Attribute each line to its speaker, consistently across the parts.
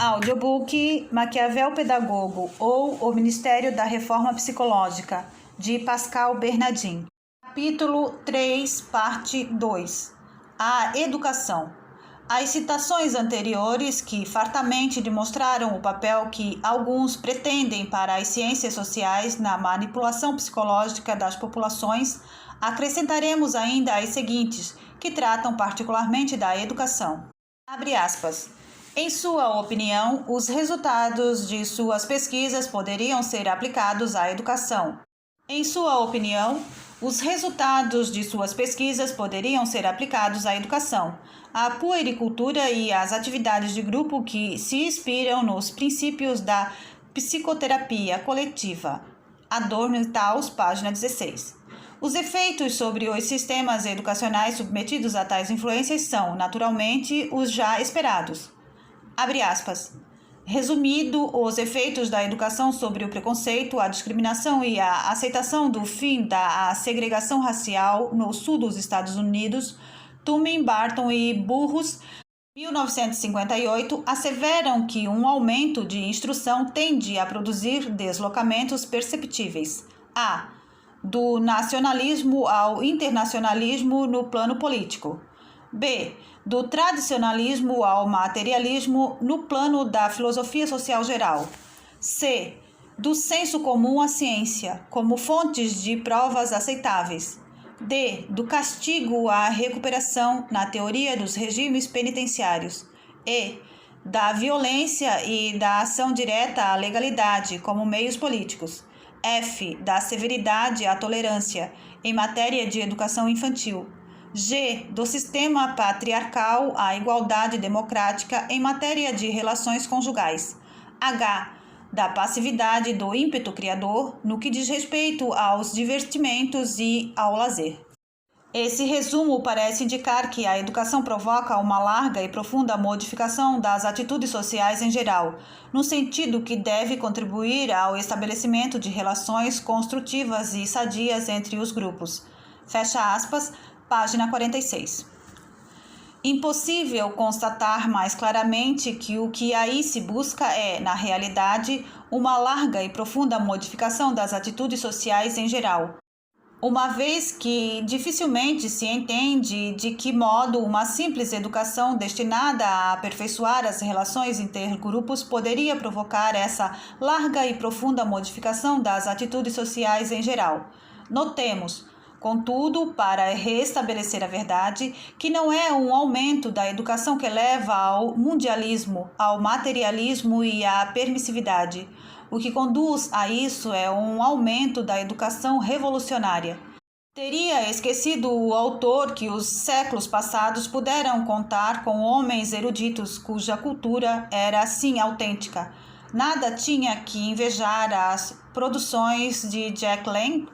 Speaker 1: Audiobook Maquiavel Pedagogo ou O Ministério da Reforma Psicológica, de Pascal Bernardin. Capítulo 3, parte 2. A educação. As citações anteriores, que fartamente demonstraram o papel que alguns pretendem para as ciências sociais na manipulação psicológica das populações, acrescentaremos ainda as seguintes, que tratam particularmente da educação. Abre aspas. Em sua opinião, os resultados de suas pesquisas poderiam ser aplicados à educação. Em sua opinião, os resultados de suas pesquisas poderiam ser aplicados à educação, à puericultura e às atividades de grupo que se inspiram nos princípios da psicoterapia coletiva. Adorno e Taus, página 16. Os efeitos sobre os sistemas educacionais submetidos a tais influências são, naturalmente, os já esperados. Abre aspas. Resumido, os efeitos da educação sobre o preconceito, a discriminação e a aceitação do fim da segregação racial no sul dos Estados Unidos, Tumin, Barton e Burrus, 1958, asseveram que um aumento de instrução tende a produzir deslocamentos perceptíveis. A. Do nacionalismo ao internacionalismo no plano político. B. Do tradicionalismo ao materialismo no plano da filosofia social geral. C. Do senso comum à ciência, como fontes de provas aceitáveis. D. Do castigo à recuperação na teoria dos regimes penitenciários. E. Da violência e da ação direta à legalidade como meios políticos. F. Da severidade à tolerância em matéria de educação infantil. G. Do sistema patriarcal à igualdade democrática em matéria de relações conjugais. H. Da passividade do ímpeto criador no que diz respeito aos divertimentos e ao lazer. Esse resumo parece indicar que a educação provoca uma larga e profunda modificação das atitudes sociais em geral, no sentido que deve contribuir ao estabelecimento de relações construtivas e sadias entre os grupos. Fecha aspas, página 46. Impossível constatar mais claramente que o que aí se busca é, na realidade, uma larga e profunda modificação das atitudes sociais em geral, uma vez que dificilmente se entende de que modo uma simples educação destinada a aperfeiçoar as relações intergrupos poderia provocar essa larga e profunda modificação das atitudes sociais em geral. Notemos, contudo, para restabelecer a verdade, que não é um aumento da educação que leva ao mundialismo, ao materialismo e à permissividade. O que conduz a isso é um aumento da educação revolucionária. Teria esquecido o autor que os séculos passados puderam contar com homens eruditos cuja cultura era assim autêntica. Nada tinha que invejar as produções de Jack Lang.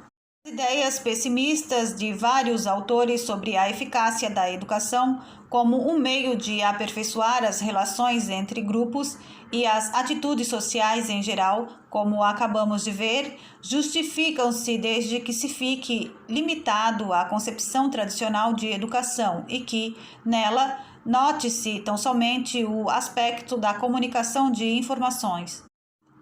Speaker 1: Ideias pessimistas de vários autores sobre a eficácia da educação como um meio de aperfeiçoar as relações entre grupos e as atitudes sociais em geral, como acabamos de ver, justificam-se desde que se fique limitado à concepção tradicional de educação e que, nela, note-se tão somente o aspecto da comunicação de informações.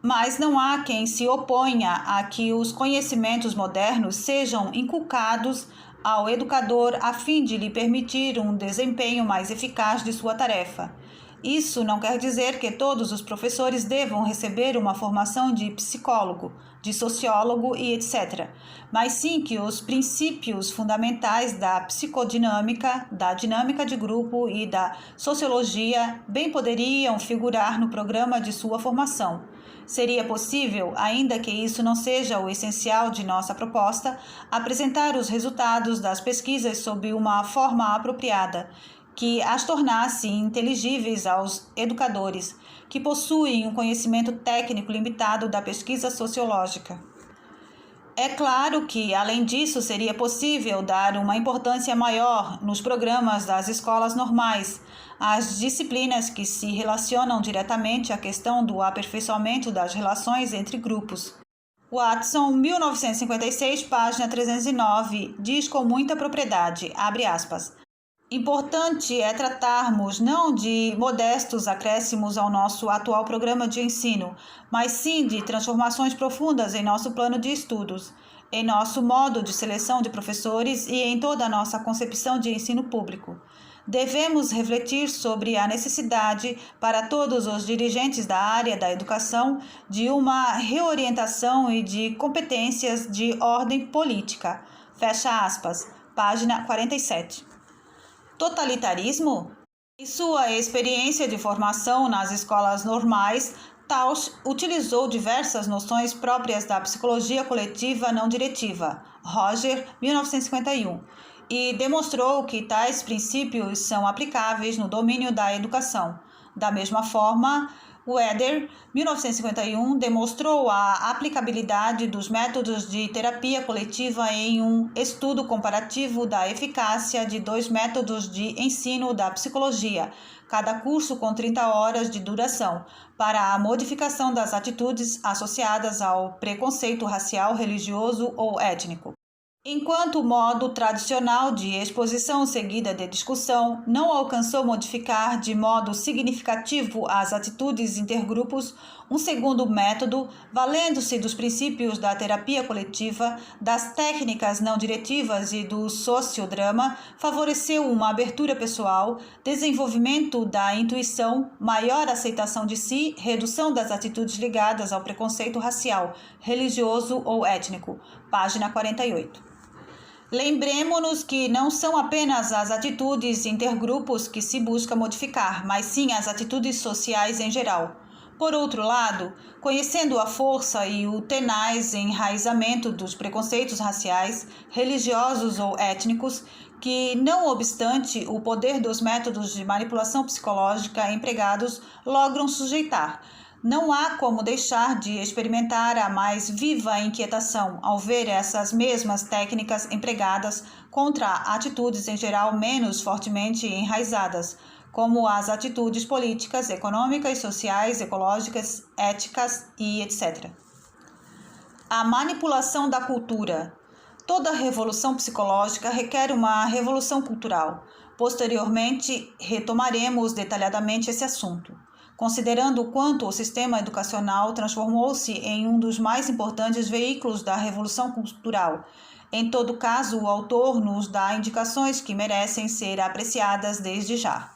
Speaker 1: Mas não há quem se oponha a que os conhecimentos modernos sejam inculcados ao educador a fim de lhe permitir um desempenho mais eficaz de sua tarefa. Isso não quer dizer que todos os professores devam receber uma formação de psicólogo, de sociólogo e etc., mas sim que os princípios fundamentais da psicodinâmica, da dinâmica de grupo e da sociologia bem poderiam figurar no programa de sua formação. Seria possível, ainda que isso não seja o essencial de nossa proposta, apresentar os resultados das pesquisas sob uma forma apropriada, que as tornasse inteligíveis aos educadores, que possuem um conhecimento técnico limitado da pesquisa sociológica. É claro que, além disso, seria possível dar uma importância maior nos programas das escolas normais, às disciplinas que se relacionam diretamente à questão do aperfeiçoamento das relações entre grupos. Watson, 1956, página 309, diz com muita propriedade, abre aspas, Importante é tratarmos não de modestos acréscimos ao nosso atual programa de ensino, mas sim de transformações profundas em nosso plano de estudos, em nosso modo de seleção de professores e em toda a nossa concepção de ensino público. Devemos refletir sobre a necessidade para todos os dirigentes da área da educação de uma reorientação e de competências de ordem política. Fecha aspas, página 47. Totalitarismo? Em sua experiência de formação nas escolas normais, Tausch utilizou diversas noções próprias da psicologia coletiva não diretiva, Roger, 1951, e demonstrou que tais princípios são aplicáveis no domínio da educação. Da mesma forma, Weber, 1951, demonstrou a aplicabilidade dos métodos de terapia coletiva em um estudo comparativo da eficácia de 2 métodos de ensino da psicologia, cada curso com 30 horas de duração, para a modificação das atitudes associadas ao preconceito racial, religioso ou étnico. Enquanto o modo tradicional de exposição seguida de discussão não alcançou modificar de modo significativo as atitudes intergrupos, um segundo método, valendo-se dos princípios da terapia coletiva, das técnicas não diretivas e do sociodrama, favoreceu uma abertura pessoal, desenvolvimento da intuição, maior aceitação de si, redução das atitudes ligadas ao preconceito racial, religioso ou étnico. Página 48. Lembremo-nos que não são apenas as atitudes intergrupos que se busca modificar, mas sim as atitudes sociais em geral. Por outro lado, conhecendo a força e o tenaz enraizamento dos preconceitos raciais, religiosos ou étnicos, que, não obstante o poder dos métodos de manipulação psicológica empregados, logram sujeitar, não há como deixar de experimentar a mais viva inquietação ao ver essas mesmas técnicas empregadas contra atitudes em geral menos fortemente enraizadas, como as atitudes políticas, econômicas, sociais, ecológicas, éticas e etc. A manipulação da cultura. Toda revolução psicológica requer uma revolução cultural. Posteriormente, retomaremos detalhadamente esse assunto, considerando o quanto o sistema educacional transformou-se em um dos mais importantes veículos da revolução cultural. Em todo caso, o autor nos dá indicações que merecem ser apreciadas desde já.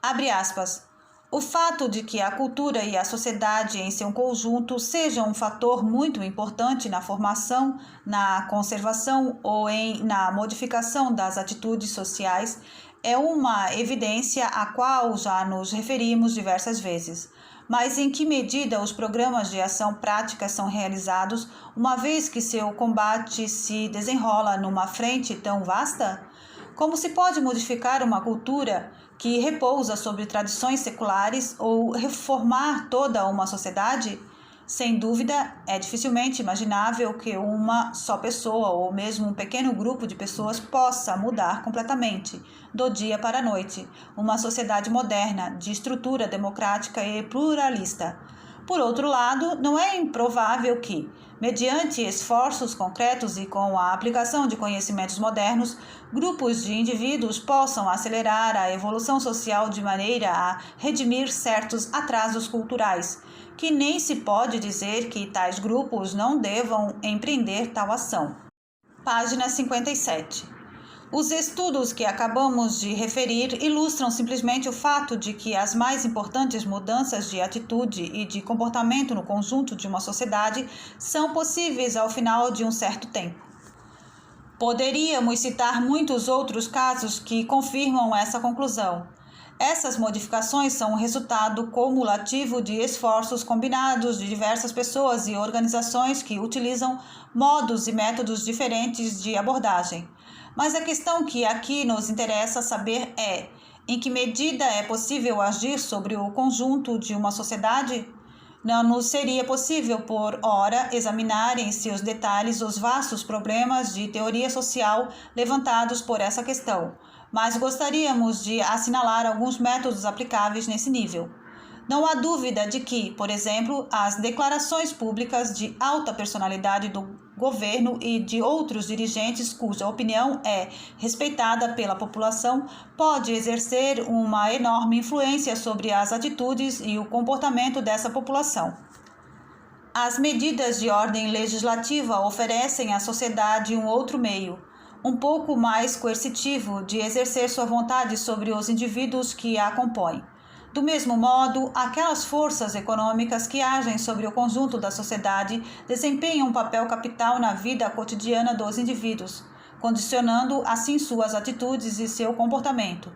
Speaker 1: Abre aspas. O fato de que a cultura e a sociedade em seu conjunto sejam um fator muito importante na formação, na conservação ou na modificação das atitudes sociais é uma evidência à qual já nos referimos diversas vezes. Mas em que medida os programas de ação prática são realizados, uma vez que seu combate se desenrola numa frente tão vasta? Como se pode modificar uma cultura que repousa sobre tradições seculares ou reformar toda uma sociedade? Sem dúvida, é dificilmente imaginável que uma só pessoa ou mesmo um pequeno grupo de pessoas possa mudar completamente, do dia para a noite, uma sociedade moderna, de estrutura democrática e pluralista. Por outro lado, não é improvável que, mediante esforços concretos e com a aplicação de conhecimentos modernos, grupos de indivíduos possam acelerar a evolução social de maneira a redimir certos atrasos culturais, que nem se pode dizer que tais grupos não devam empreender tal ação. Página 57. Os estudos que acabamos de referir ilustram simplesmente o fato de que as mais importantes mudanças de atitude e de comportamento no conjunto de uma sociedade são possíveis ao final de um certo tempo. Poderíamos citar muitos outros casos que confirmam essa conclusão. Essas modificações são o resultado cumulativo de esforços combinados de diversas pessoas e organizações que utilizam modos e métodos diferentes de abordagem. Mas a questão que aqui nos interessa saber é: em que medida é possível agir sobre o conjunto de uma sociedade? Não nos seria possível, por ora, examinar em seus detalhes os vastos problemas de teoria social levantados por essa questão, mas gostaríamos de assinalar alguns métodos aplicáveis nesse nível. Não há dúvida de que, por exemplo, as declarações públicas de alta personalidade do governo e de outros dirigentes cuja opinião é respeitada pela população pode exercer uma enorme influência sobre as atitudes e o comportamento dessa população. As medidas de ordem legislativa oferecem à sociedade um outro meio, um pouco mais coercitivo, de exercer sua vontade sobre os indivíduos que a compõem. Do mesmo modo, aquelas forças econômicas que agem sobre o conjunto da sociedade desempenham um papel capital na vida cotidiana dos indivíduos, condicionando assim suas atitudes e seu comportamento.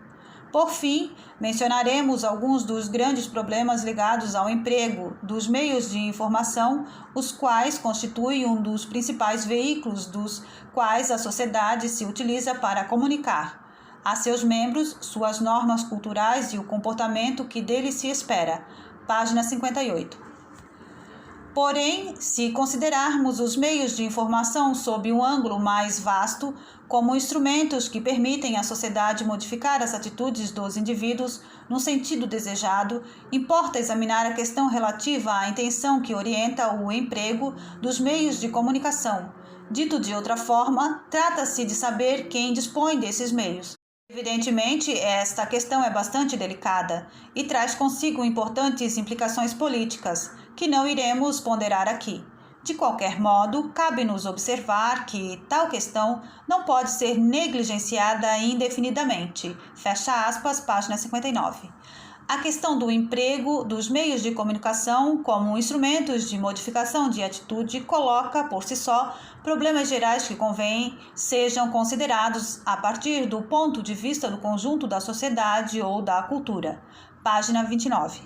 Speaker 1: Por fim, mencionaremos alguns dos grandes problemas ligados ao emprego dos meios de informação, os quais constituem um dos principais veículos dos quais a sociedade se utiliza para comunicar a seus membros suas normas culturais e o comportamento que deles se espera. Página 58. Porém, se considerarmos os meios de informação sob um ângulo mais vasto, como instrumentos que permitem à sociedade modificar as atitudes dos indivíduos no sentido desejado, importa examinar a questão relativa à intenção que orienta o emprego dos meios de comunicação. Dito de outra forma, trata-se de saber quem dispõe desses meios. Evidentemente, esta questão é bastante delicada e traz consigo importantes implicações políticas, que não iremos ponderar aqui. De qualquer modo, cabe-nos observar que tal questão não pode ser negligenciada indefinidamente. Fecha aspas, página 59. A questão do emprego dos meios de comunicação como instrumentos de modificação de atitude coloca, por si só, problemas gerais que convém sejam considerados a partir do ponto de vista do conjunto da sociedade ou da cultura. Página 29.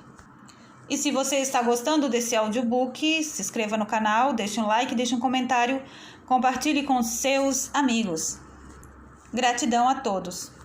Speaker 1: E se você está gostando desse audiobook, se inscreva no canal, deixe um like, deixe um comentário, compartilhe com seus amigos. Gratidão a todos.